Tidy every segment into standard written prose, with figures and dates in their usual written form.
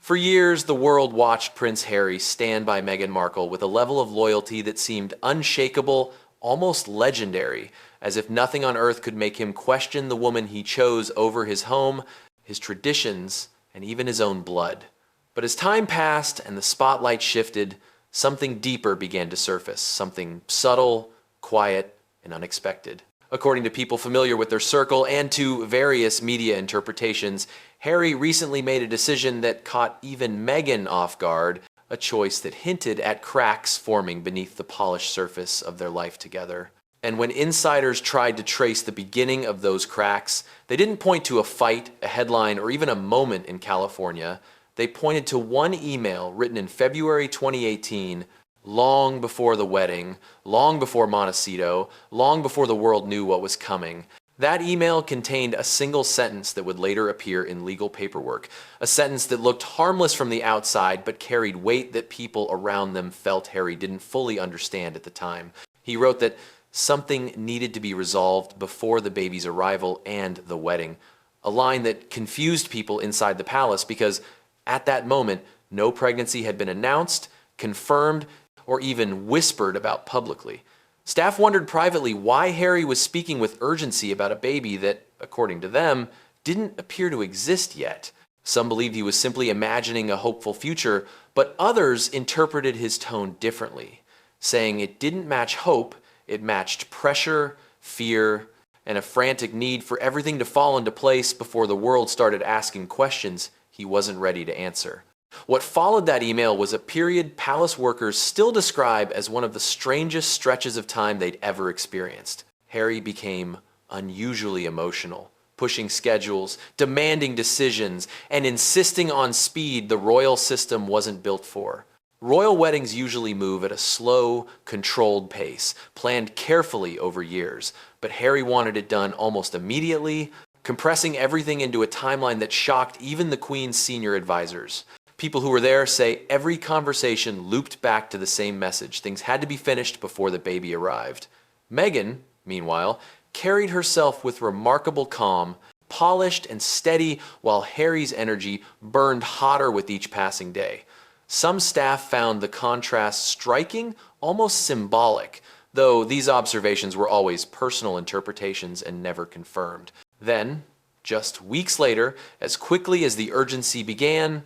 For years, the world watched Prince Harry stand by Meghan Markle with a level of loyalty that seemed unshakable, almost legendary, as if nothing on earth could make him question the woman he chose over his home, his traditions, and even his own blood. But as time passed and the spotlight shifted, something deeper began to surface, something subtle, quiet, and unexpected. According to people familiar with their circle and to various media interpretations, Harry recently made a decision that caught even Meghan off guard, a choice that hinted at cracks forming beneath the polished surface of their life together. And when insiders tried to trace the beginning of those cracks, they didn't point to a fight, a headline, or even a moment in California. They pointed to one email written in February 2018, long before the wedding, long before Montecito, long before the world knew what was coming. That email contained a single sentence that would later appear in legal paperwork, a sentence that looked harmless from the outside but carried weight that people around them felt Harry didn't fully understand at the time. He wrote that something needed to be resolved before the baby's arrival and the wedding, a line that confused people inside the palace because at that moment, no pregnancy had been announced, confirmed, or even whispered about publicly. Staff wondered privately why Harry was speaking with urgency about a baby that, according to them, didn't appear to exist yet. Some believed he was simply imagining a hopeful future, but others interpreted his tone differently, saying it didn't match hope, it matched pressure, fear, and a frantic need for everything to fall into place before the world started asking questions he wasn't ready to answer. What followed that email was a period palace workers still describe as one of the strangest stretches of time they'd ever experienced. Harry became unusually emotional, pushing schedules, demanding decisions, and insisting on speed the royal system wasn't built for. Royal weddings usually move at a slow, controlled pace, planned carefully over years, but Harry wanted it done almost immediately, compressing everything into a timeline that shocked even the Queen's senior advisors. People who were there say every conversation looped back to the same message. Things had to be finished before the baby arrived. Meghan, meanwhile, carried herself with remarkable calm, polished and steady, while Harry's energy burned hotter with each passing day. Some staff found the contrast striking, almost symbolic, though these observations were always personal interpretations and never confirmed. Then, just weeks later, as quickly as the urgency began,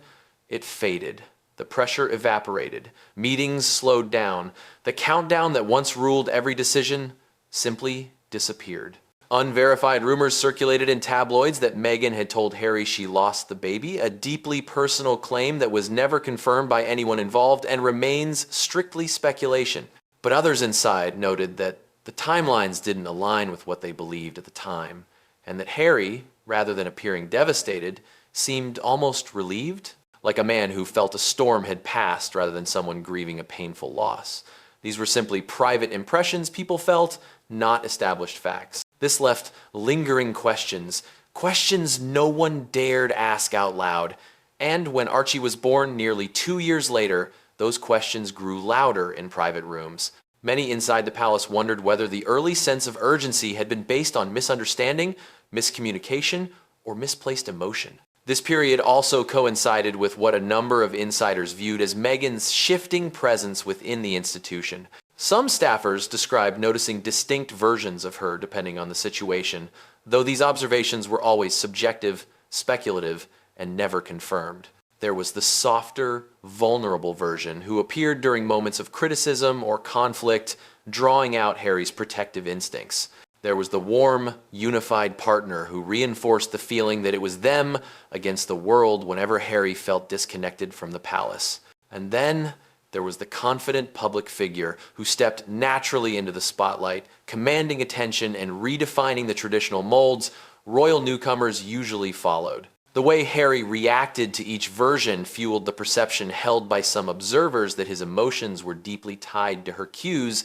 it faded. The pressure evaporated. Meetings slowed down. The countdown that once ruled every decision simply disappeared. Unverified rumors circulated in tabloids that Meghan had told Harry she lost the baby, a deeply personal claim that was never confirmed by anyone involved and remains strictly speculation. But others inside noted that the timelines didn't align with what they believed at the time, and that Harry, rather than appearing devastated, seemed almost relieved, like a man who felt a storm had passed rather than someone grieving a painful loss. These were simply private impressions people felt, not established facts. This left lingering questions, questions no one dared ask out loud. And when Archie was born nearly 2 years later, those questions grew louder in private rooms. Many inside the palace wondered whether the early sense of urgency had been based on misunderstanding, miscommunication, or misplaced emotion. This period also coincided with what a number of insiders viewed as Meghan's shifting presence within the institution. Some staffers described noticing distinct versions of her depending on the situation, though these observations were always subjective, speculative, and never confirmed. There was the softer, vulnerable version who appeared during moments of criticism or conflict, drawing out Harry's protective instincts. There was the warm, unified partner who reinforced the feeling that it was them against the world whenever Harry felt disconnected from the palace. And then there was the confident public figure who stepped naturally into the spotlight, commanding attention and redefining the traditional molds royal newcomers usually followed. The way Harry reacted to each version fueled the perception held by some observers that his emotions were deeply tied to her cues,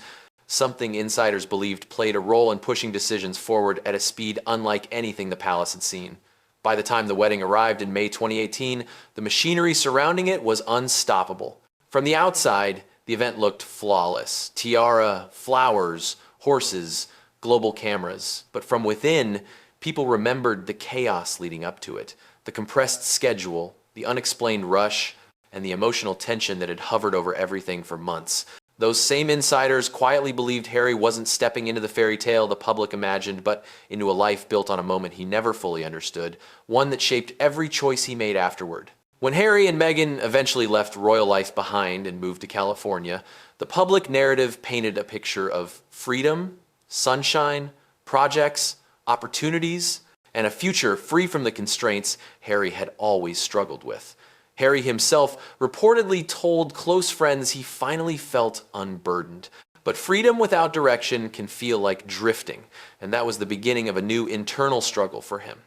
something insiders believed played a role in pushing decisions forward at a speed unlike anything the palace had seen. By the time the wedding arrived in May 2018, the machinery surrounding it was unstoppable. From the outside, the event looked flawless. Tiara, flowers, horses, global cameras. But from within, people remembered the chaos leading up to it. The compressed schedule, the unexplained rush, and the emotional tension that had hovered over everything for months. Those same insiders quietly believed Harry wasn't stepping into the fairy tale the public imagined, but into a life built on a moment he never fully understood, one that shaped every choice he made afterward. When Harry and Meghan eventually left royal life behind and moved to California, the public narrative painted a picture of freedom, sunshine, projects, opportunities, and a future free from the constraints Harry had always struggled with. Harry himself reportedly told close friends he finally felt unburdened. But freedom without direction can feel like drifting, and that was the beginning of a new internal struggle for him.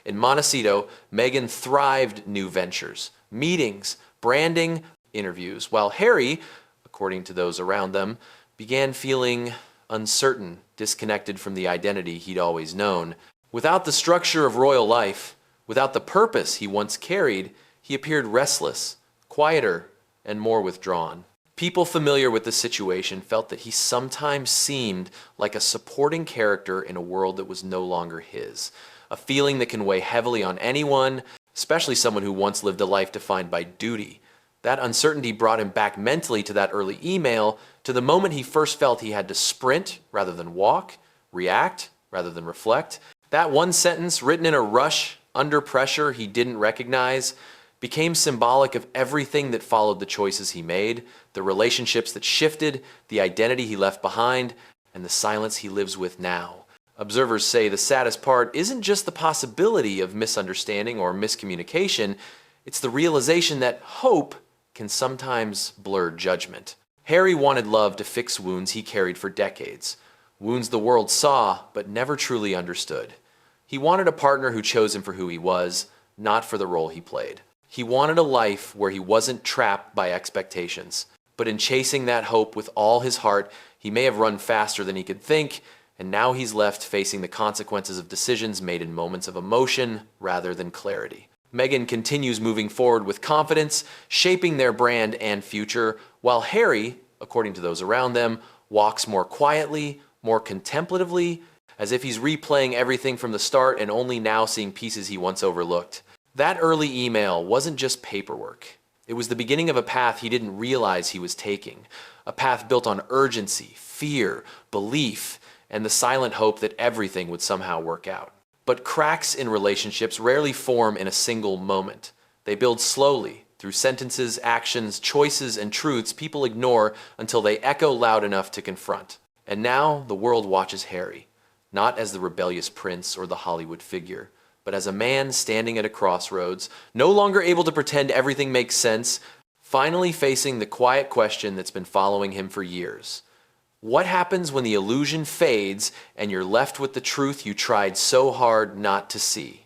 In Montecito, Meghan thrived new ventures, meetings, branding, interviews, while Harry, according to those around them, began feeling uncertain, disconnected from the identity he'd always known. Without the structure of royal life, without the purpose he once carried, he appeared restless, quieter, and more withdrawn. People familiar with the situation felt that he sometimes seemed like a supporting character in a world that was no longer his, a feeling that can weigh heavily on anyone, especially someone who once lived a life defined by duty. That uncertainty brought him back mentally to that early email, to the moment he first felt he had to sprint rather than walk, react rather than reflect. That one sentence, written in a rush, under pressure he didn't recognize, became symbolic of everything that followed the choices he made, the relationships that shifted, the identity he left behind, and the silence he lives with now. Observers say the saddest part isn't just the possibility of misunderstanding or miscommunication, it's the realization that hope can sometimes blur judgment. Harry wanted love to fix wounds he carried for decades, wounds the world saw but never truly understood. He wanted a partner who chose him for who he was, not for the role he played. He wanted a life where he wasn't trapped by expectations. But in chasing that hope with all his heart, he may have run faster than he could think, and now he's left facing the consequences of decisions made in moments of emotion rather than clarity. Meghan continues moving forward with confidence, shaping their brand and future, while Harry, according to those around them, walks more quietly, more contemplatively, as if he's replaying everything from the start and only now seeing pieces he once overlooked. That early email wasn't just paperwork. It was the beginning of a path he didn't realize he was taking, a path built on urgency, fear, belief, and the silent hope that everything would somehow work out. But cracks in relationships rarely form in a single moment. They build slowly, through sentences, actions, choices, and truths people ignore until they echo loud enough to confront. And now the world watches Harry, not as the rebellious prince or the Hollywood figure, but as a man standing at a crossroads, no longer able to pretend everything makes sense, finally facing the quiet question that's been following him for years. What happens when the illusion fades and you're left with the truth you tried so hard not to see?